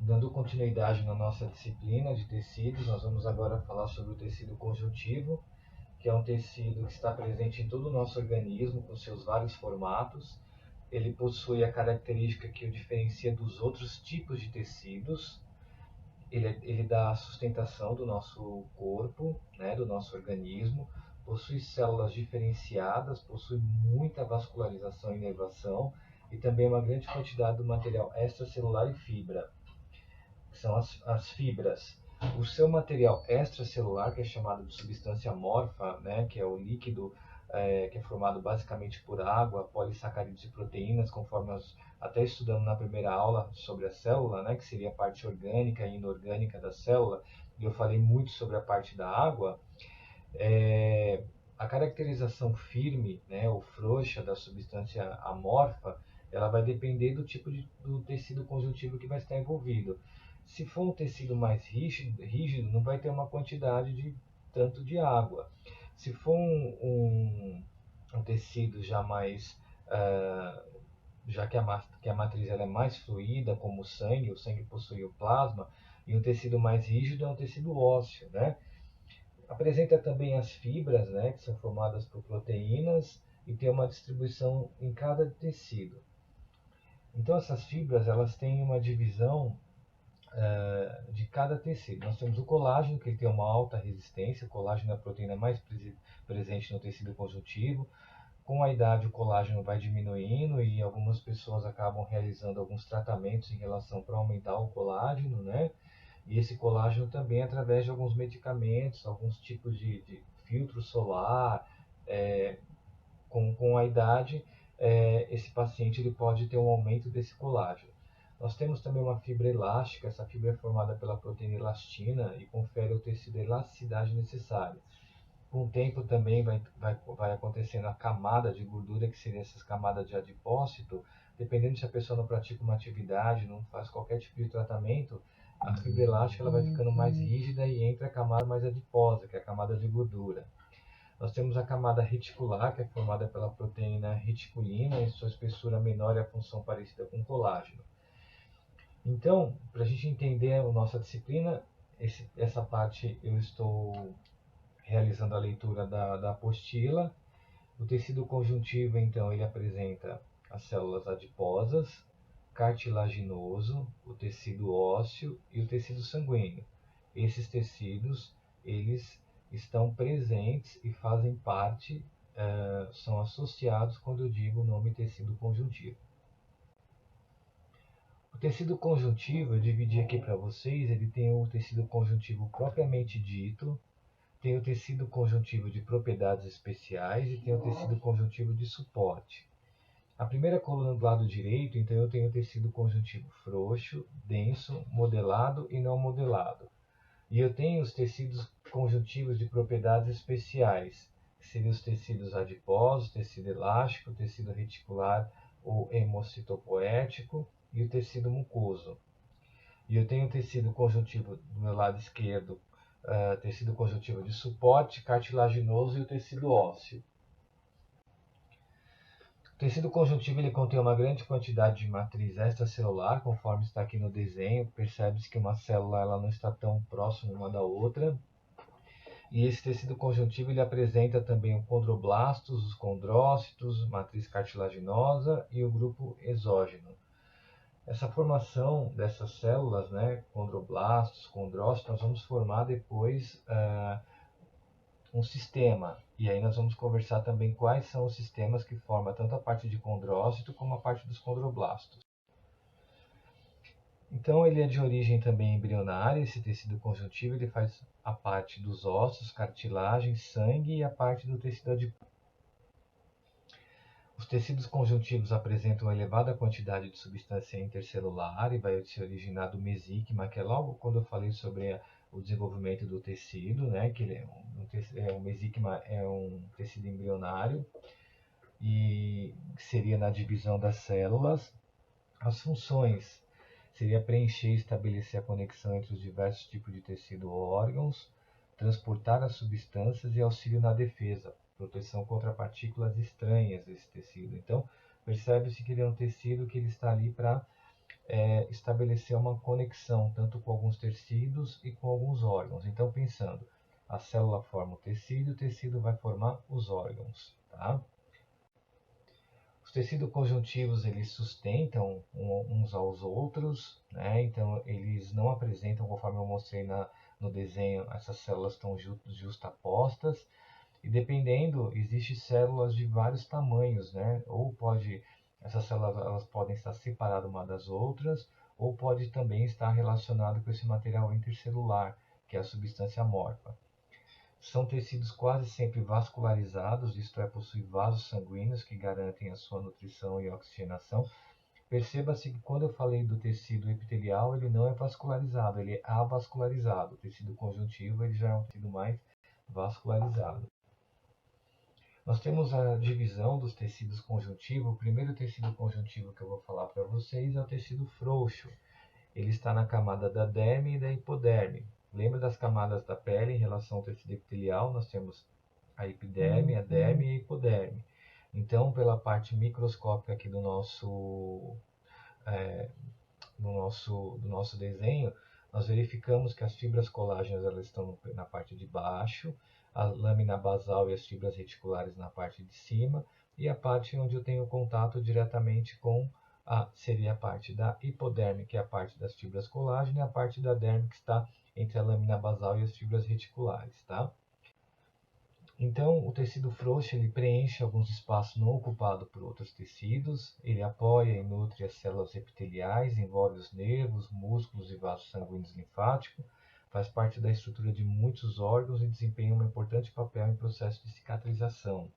Dando continuidade na nossa disciplina de tecidos, nós vamos agora falar sobre o tecido conjuntivo, que é um tecido que está presente em todo o nosso organismo, com seus vários formatos. Ele possui a característica que o diferencia dos outros tipos de tecidos. Ele dá a sustentação do nosso corpo, né, do nosso organismo, possui células diferenciadas, possui muita vascularização e inervação, e também uma grande quantidade do material extracelular e fibra, que são as fibras. O seu material extracelular, que é chamado de substância amorfa, né, que é o líquido que é formado basicamente por água, polissacarídeos e proteínas, conforme nós até estudamos na primeira aula sobre a célula, né, que seria a parte orgânica e inorgânica da célula, e eu falei muito sobre a parte da água. A caracterização firme, né, ou frouxa da substância amorfa, ela vai depender do tipo do tecido conjuntivo que vai estar envolvido. Se for um tecido mais rígido, não vai ter uma quantidade de tanto de água. Se for um tecido já mais, já que a matriz ela é mais fluida, como o sangue possui o plasma, e um tecido mais rígido é um tecido ósseo, né? Apresenta também as fibras, né, que são formadas por proteínas e tem uma distribuição em cada tecido. Então essas fibras elas têm uma divisão de cada tecido. Nós temos o colágeno, que ele tem uma alta resistência. O colágeno é a proteína mais presente no tecido conjuntivo. Com a idade, o colágeno vai diminuindo e algumas pessoas acabam realizando alguns tratamentos em relação para aumentar o colágeno, né? E esse colágeno também através de alguns medicamentos, alguns tipos de filtro solar. é, com a idade, esse paciente ele pode ter um aumento desse colágeno. Nós temos também uma fibra elástica. Essa fibra é formada pela proteína elastina e confere ao tecido a elasticidade necessária. Com o tempo também vai acontecendo a camada de gordura, que seria essas camadas de adipócito. Dependendo se a pessoa não pratica uma atividade, não faz qualquer tipo de tratamento, a fibra elástica ela vai ficando mais rígida e entra a camada mais adiposa, que é a camada de gordura. Nós temos a camada reticular, que é formada pela proteína reticulina, e sua espessura menor e a função parecida com colágeno. Então, para a gente entender a nossa disciplina, essa parte eu estou realizando a leitura da apostila. O tecido conjuntivo, então, ele apresenta as células adiposas, cartilaginoso, o tecido ósseo e o tecido sanguíneo. Esses tecidos, eles estão presentes e fazem parte, são associados quando eu digo o nome tecido conjuntivo. O tecido conjuntivo, eu dividi aqui para vocês, ele tem o tecido conjuntivo propriamente dito, tem o tecido conjuntivo de propriedades especiais e tem o tecido conjuntivo de suporte. A primeira coluna do lado direito, então eu tenho o tecido conjuntivo frouxo, denso, modelado e não modelado. E eu tenho os tecidos conjuntivos de propriedades especiais, que seriam os tecidos adiposos, tecido elástico, tecido reticular ou hemocitopoético e o tecido mucoso. E eu tenho o tecido conjuntivo do meu lado esquerdo, tecido conjuntivo de suporte, cartilaginoso e o tecido ósseo. O tecido conjuntivo ele contém uma grande quantidade de matriz extracelular, conforme está aqui no desenho. Percebe-se que uma célula ela não está tão próxima uma da outra. E esse tecido conjuntivo ele apresenta também o condroblastos, os condrócitos, matriz cartilaginosa e o grupo exógeno. Essa formação dessas células, né, condroblastos, condrócitos, nós vamos formar depois um sistema. E aí nós vamos conversar também quais são os sistemas que formam tanto a parte de condrócito como a parte dos condroblastos. Então ele é de origem também embrionária. Esse tecido conjuntivo ele faz a parte dos ossos, cartilagem, sangue e a parte do tecido adiposo. Os tecidos conjuntivos apresentam uma elevada quantidade de substância intercelular e vai se originar do mesíquima, que é logo quando eu falei sobre o desenvolvimento do tecido, né? Que ele o mesíquima é um tecido embrionário e seria na divisão das células. As funções seria preencher e estabelecer a conexão entre os diversos tipos de tecido ou órgãos, transportar as substâncias e auxílio na defesa, proteção contra partículas estranhas desse tecido. Então, percebe-se que ele é um tecido que ele está ali para estabelecer uma conexão tanto com alguns tecidos e com alguns órgãos. Então, pensando, a célula forma o tecido vai formar os órgãos. Tá? Os tecidos conjuntivos eles sustentam uns aos outros, né? Então eles não apresentam, conforme eu mostrei no desenho, essas células estão justapostas e dependendo, existem células de vários tamanhos, né? Essas células elas podem estar separadas uma das outras, ou pode também estar relacionado com esse material intercelular, que é a substância amorfa. São tecidos quase sempre vascularizados, isto é, possuem vasos sanguíneos que garantem a sua nutrição e oxigenação. Perceba-se que quando eu falei do tecido epitelial, ele não é vascularizado, ele é avascularizado. O tecido conjuntivo ele já é um tecido mais vascularizado. Nós temos a divisão dos tecidos conjuntivos. O primeiro tecido conjuntivo que eu vou falar para vocês é o tecido frouxo. Ele está na camada da derme e da hipoderme. Lembra das camadas da pele em relação ao tecido epitelial? Nós temos a epiderme, a derme e a hipoderme. Então, pela parte microscópica aqui do nosso desenho, nós verificamos que as fibras colágenas elas estão na parte de baixo, a lâmina basal e as fibras reticulares na parte de cima, e a parte onde eu tenho contato diretamente seria a parte da hipoderme, que é a parte das fibras colágenas, e a parte da derme que está entre a lâmina basal e as fibras reticulares, tá? Então, o tecido frouxo ele preenche alguns espaços não ocupados por outros tecidos, ele apoia e nutre as células epiteliais, envolve os nervos, músculos e vasos sanguíneos linfáticos, faz parte da estrutura de muitos órgãos e desempenha um importante papel em processo de cicatrização.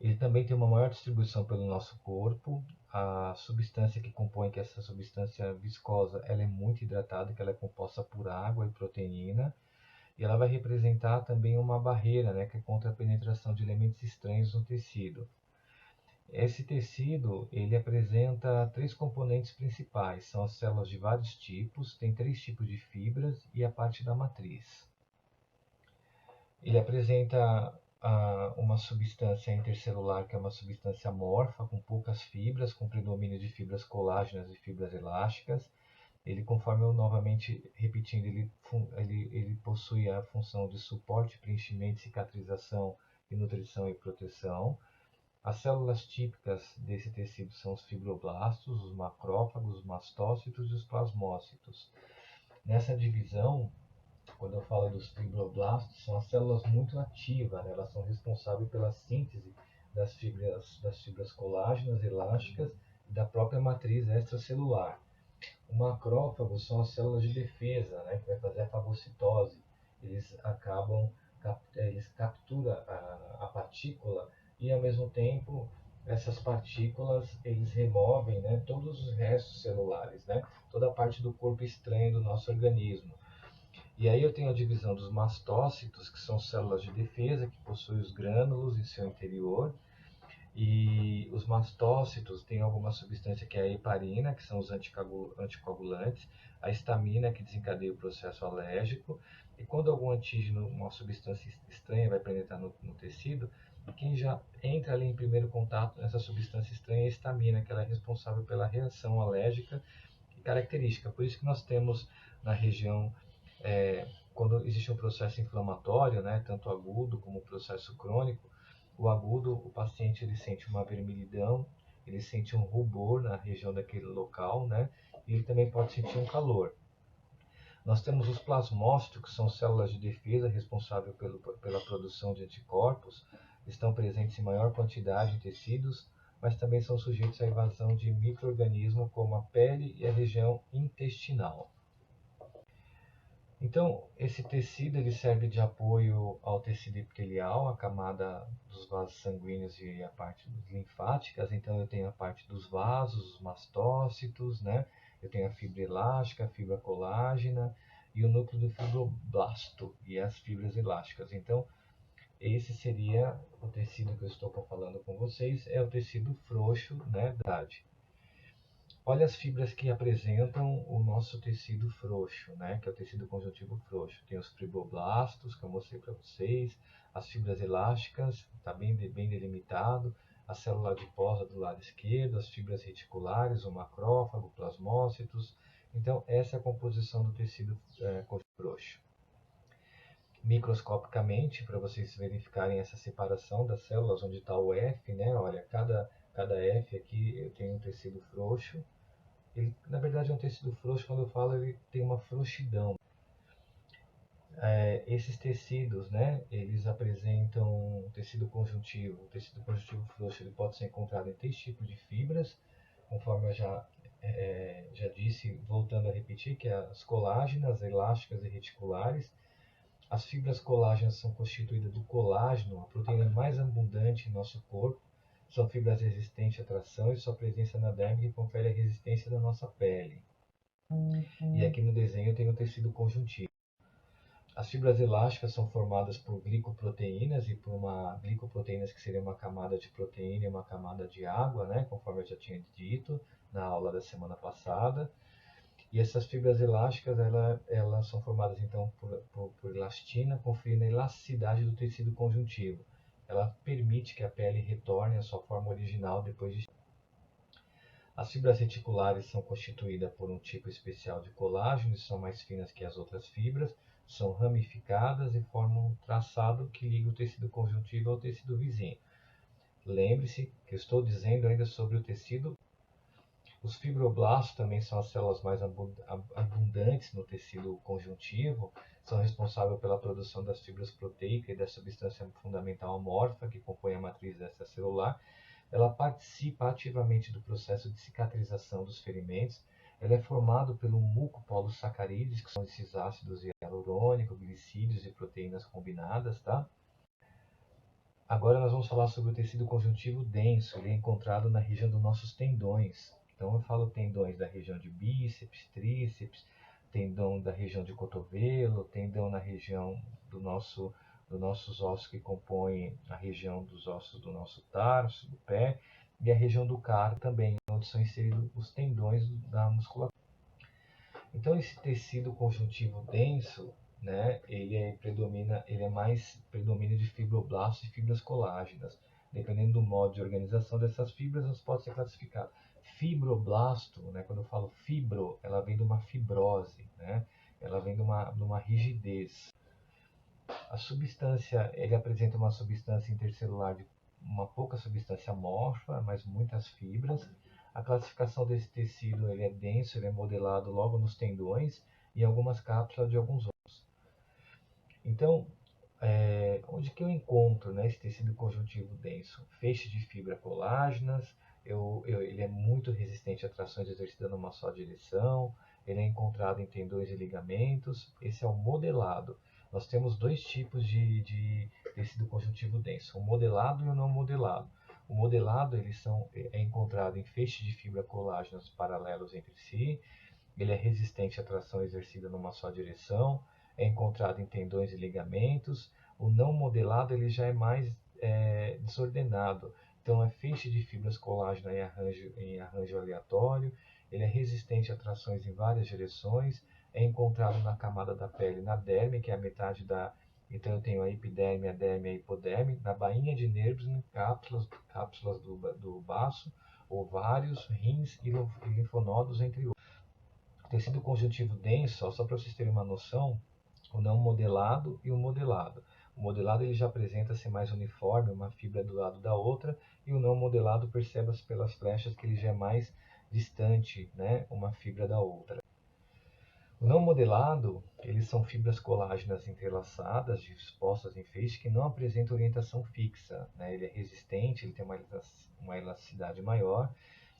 Ele também tem uma maior distribuição pelo nosso corpo. A substância que compõe, que é essa substância viscosa, ela é muito hidratada, que ela é composta por água e proteína. E ela vai representar também uma barreira, né, que é contra a penetração de elementos estranhos no tecido. Esse tecido ele apresenta três componentes principais, são as células de vários tipos, tem três tipos de fibras e a parte da matriz. Ele apresenta uma substância intercelular, que é uma substância amorfa, com poucas fibras, com predomínio de fibras colágenas e fibras elásticas. Ele, conforme eu novamente repetindo, ele possui a função de suporte, preenchimento, cicatrização e nutrição e proteção. As células típicas desse tecido são os fibroblastos, os macrófagos, os mastócitos e os plasmócitos. Nessa divisão, quando eu falo dos fibroblastos, são as células muito ativas, né? Elas são responsáveis pela síntese das fibras colágenas, elásticas e da própria matriz extracelular. O macrófago são as células de defesa, né, que vai fazer a fagocitose. Eles capturam a partícula e, ao mesmo tempo, essas partículas eles removem, né, todos os restos celulares, né, toda a parte do corpo estranho do nosso organismo. E aí eu tenho a divisão dos mastócitos, que são células de defesa, que possuem os grânulos em seu interior. E os mastócitos têm alguma substância que é a heparina, que são os anticoagulantes, a histamina, que desencadeia o processo alérgico, e quando algum antígeno, uma substância estranha, vai penetrar no tecido, quem já entra ali em primeiro contato nessa substância estranha é a histamina, que ela é responsável pela reação alérgica e característica. Por isso que nós temos na região, quando existe um processo inflamatório, né, tanto agudo como processo crônico, o agudo, o paciente ele sente uma vermelhidão, ele sente um rubor na região daquele local, né? E ele também pode sentir um calor. Nós temos os plasmócitos, que são células de defesa responsáveis pela produção de anticorpos, estão presentes em maior quantidade em tecidos, mas também são sujeitos à invasão de micro-organismos como a pele e a região intestinal. Então, esse tecido ele serve de apoio ao tecido epitelial, a camada dos vasos sanguíneos e a parte linfáticas. Então, eu tenho a parte dos vasos, os mastócitos, né? Eu tenho a fibra elástica, a fibra colágena e o núcleo do fibroblasto e as fibras elásticas. Então, esse seria o tecido que eu estou falando com vocês, é o tecido frouxo, né, da idade. Olha as fibras que apresentam o nosso tecido frouxo, né? Que é o tecido conjuntivo frouxo. Tem os fibroblastos, que eu mostrei para vocês, as fibras elásticas, está bem delimitado, a célula adiposa do lado esquerdo, as fibras reticulares, o macrófago, plasmócitos. Então, essa é a composição do tecido frouxo. Microscopicamente, para vocês verificarem essa separação das células, onde está o F, né? Olha, cada F aqui eu tenho um tecido frouxo. Ele, na verdade, é um tecido frouxo, quando eu falo, ele tem uma frouxidão. Esses tecidos, né, eles apresentam tecido conjuntivo. O tecido conjuntivo frouxo ele pode ser encontrado em 3 tipos de fibras, conforme eu já disse, voltando a repetir, que é as colágenas, elásticas e reticulares. As fibras colágenas são constituídas do colágeno, a proteína mais abundante em nosso corpo. São fibras resistentes à tração e sua presença na derme que confere a resistência da nossa pele. E aqui no desenho tem o tecido conjuntivo. As fibras elásticas são formadas por glicoproteínas e por glicoproteínas que seria uma camada de proteína e uma camada de água, né, conforme eu já tinha dito na aula da semana passada. E essas fibras elásticas, elas são formadas então por elastina, conferindo a elasticidade do tecido conjuntivo. Ela permite que a pele retorne à sua forma original depois de... As fibras reticulares são constituídas por um tipo especial de colágeno e são mais finas que as outras fibras, são ramificadas e formam um traçado que liga o tecido conjuntivo ao tecido vizinho. Lembre-se que eu estou dizendo ainda sobre o tecido. Os fibroblastos também são as células mais abundantes no tecido conjuntivo, são responsáveis pela produção das fibras proteicas e da substância fundamental amorfa que compõe a matriz extracelular. Ela participa ativamente do processo de cicatrização dos ferimentos. Ela é formada pelo mucopolissacarídeos, que são esses ácidos hialurônicos, glicídios e proteínas combinadas, tá? Agora nós vamos falar sobre o tecido conjuntivo denso. Ele é encontrado na região dos nossos tendões. Então eu falo tendões da região de bíceps, tríceps, tendão da região de cotovelo, tendão na região dos nossos ossos que compõem a região dos ossos do nosso tarso, do pé, e a região do carpo também, onde são inseridos os tendões da musculatura. Então esse tecido conjuntivo denso, né, ele é mais predomínio de fibroblastos e fibras colágenas. Dependendo do modo de organização dessas fibras, elas podem ser classificadas. Fibroblasto, né, quando eu falo fibro, ela vem de uma fibrose, né, ela vem de uma rigidez. A substância, ele apresenta uma substância intercelular de uma pouca substância amorfa, mas muitas fibras. A classificação desse tecido ele é denso, ele é modelado logo nos tendões e em algumas cápsulas de alguns ossos. Então, onde que eu encontro, né, esse tecido conjuntivo denso? Feixe de fibra colágenas, ele é muito resistente a trações exercidas numa só direção, ele é encontrado em tendões e ligamentos. Esse é o modelado. Nós temos 2 tipos de tecido conjuntivo denso, o modelado e o não modelado. O modelado é encontrado em feixes de fibra colágenas paralelos entre si, ele é resistente à tração exercida numa só direção, é encontrado em tendões e ligamentos. O não modelado ele já é mais desordenado, então é feixe de fibras colágeno em arranjo aleatório, ele é resistente a trações em várias direções, é encontrado na camada da pele, na derme, que é a metade da... Então eu tenho a epiderme, a derme e a hipoderme, na bainha de nervos, em cápsulas do baço, ovários, rins e linfonodos, entre outros. O tecido conjuntivo denso, só para vocês terem uma noção, o não modelado e o modelado. O modelado ele já apresenta-se mais uniforme, uma fibra do lado da outra, e o não modelado percebe-se pelas flechas que ele já é mais distante, né, uma fibra da outra. O não modelado, eles são fibras colágenas entrelaçadas, dispostas em feixe, que não apresentam orientação fixa, né? Ele é resistente, ele tem uma elasticidade maior,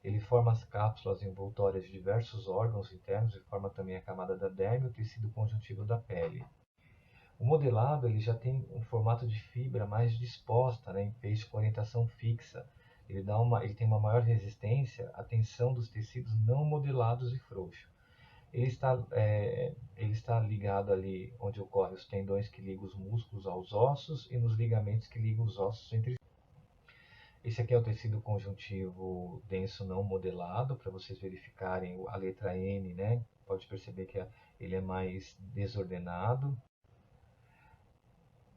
ele forma as cápsulas envoltórias de diversos órgãos internos e forma também a camada da derme e o tecido conjuntivo da pele. O modelado ele já tem um formato de fibra mais disposta, né, em feixe com orientação fixa. Ele tem uma maior resistência à tensão dos tecidos não modelados e frouxos. Ele está ligado ali onde ocorrem os tendões que ligam os músculos aos ossos e nos ligamentos que ligam os ossos entre si. Esse aqui é o tecido conjuntivo denso não modelado, para vocês verificarem a letra N, né? Pode perceber que ele é mais desordenado.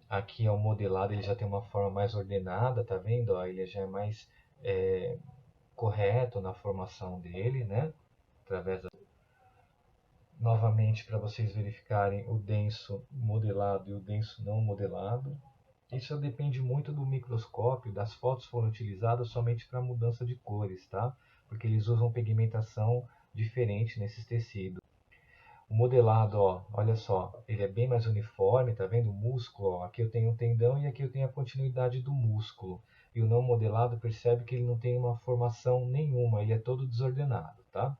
Aqui é o modelado, ele já tem uma forma mais ordenada, tá vendo? Ele já é mais correto na formação dele, né? Através novamente para vocês verificarem o denso modelado e o denso não modelado. Isso depende muito do microscópio, das fotos foram utilizadas somente para mudança de cores, tá? Porque eles usam pigmentação diferente nesses tecidos. O modelado, ó, olha só, ele é bem mais uniforme, tá vendo? O músculo, ó, aqui eu tenho um tendão e aqui eu tenho a continuidade do músculo. E o não modelado percebe que ele não tem uma formação nenhuma, ele é todo desordenado, tá?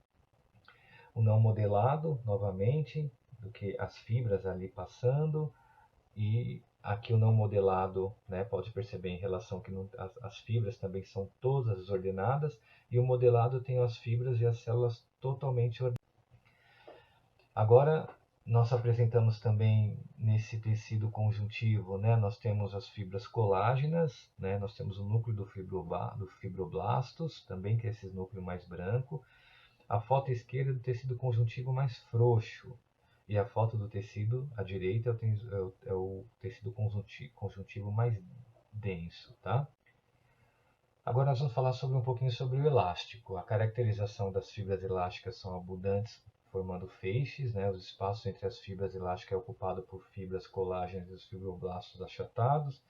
O não modelado, novamente, do que as fibras ali passando, e aqui o não modelado, né, pode perceber em relação que não, as fibras também são todas desordenadas, e o modelado tem as fibras e as células totalmente ordenadas. Agora, nós apresentamos também nesse tecido conjuntivo, né, nós temos as fibras colágenas, né, nós temos o núcleo do fibroblastos, também que é esse núcleo mais branco, a foto esquerda é do tecido conjuntivo mais frouxo, e a foto do tecido à direita é o tecido conjuntivo mais denso, tá? Agora nós vamos falar um pouquinho sobre o elástico. A caracterização das fibras elásticas são abundantes, formando feixes, né? Os espaços entre as fibras elásticas é ocupado por fibras colágenas e os fibroblastos achatados.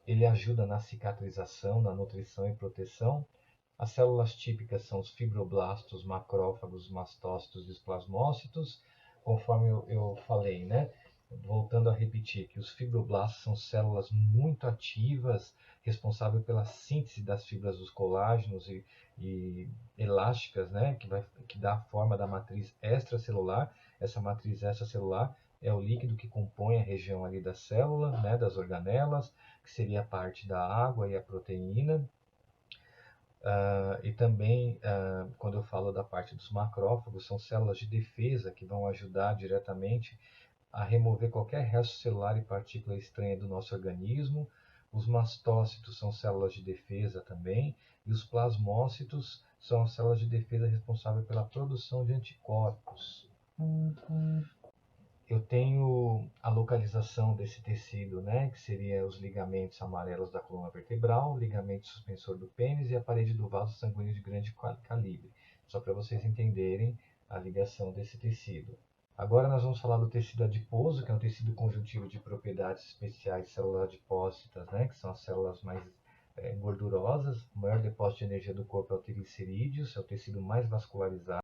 Ele ajuda na cicatrização, na nutrição e proteção. As células típicas são os fibroblastos, macrófagos, mastócitos e os plasmócitos, conforme eu falei, né? Voltando a repetir que os fibroblastos são células muito ativas, responsáveis pela síntese das fibras dos colágenos e elásticas, né? Que dá a forma da matriz extracelular. Essa matriz extracelular é o líquido que compõe a região ali da célula, né? Das organelas, que seria a parte da água e a proteína. E também, quando eu falo da parte dos macrófagos, são células de defesa que vão ajudar diretamente a remover qualquer resto celular e partícula estranha do nosso organismo. Os mastócitos são células de defesa também, e os plasmócitos são as células de defesa responsáveis pela produção de anticorpos. Eu tenho a localização desse tecido, né, que seria os ligamentos amarelos da coluna vertebral, o ligamento suspensor do pênis e a parede do vaso sanguíneo de grande calibre, só para vocês entenderem a ligação desse tecido. Agora nós vamos falar do tecido adiposo, que é um tecido conjuntivo de propriedades especiais células adipócitas, né, que são as células mais gordurosas. O maior depósito de energia do corpo é o triglicerídeos, é o tecido mais vascularizado.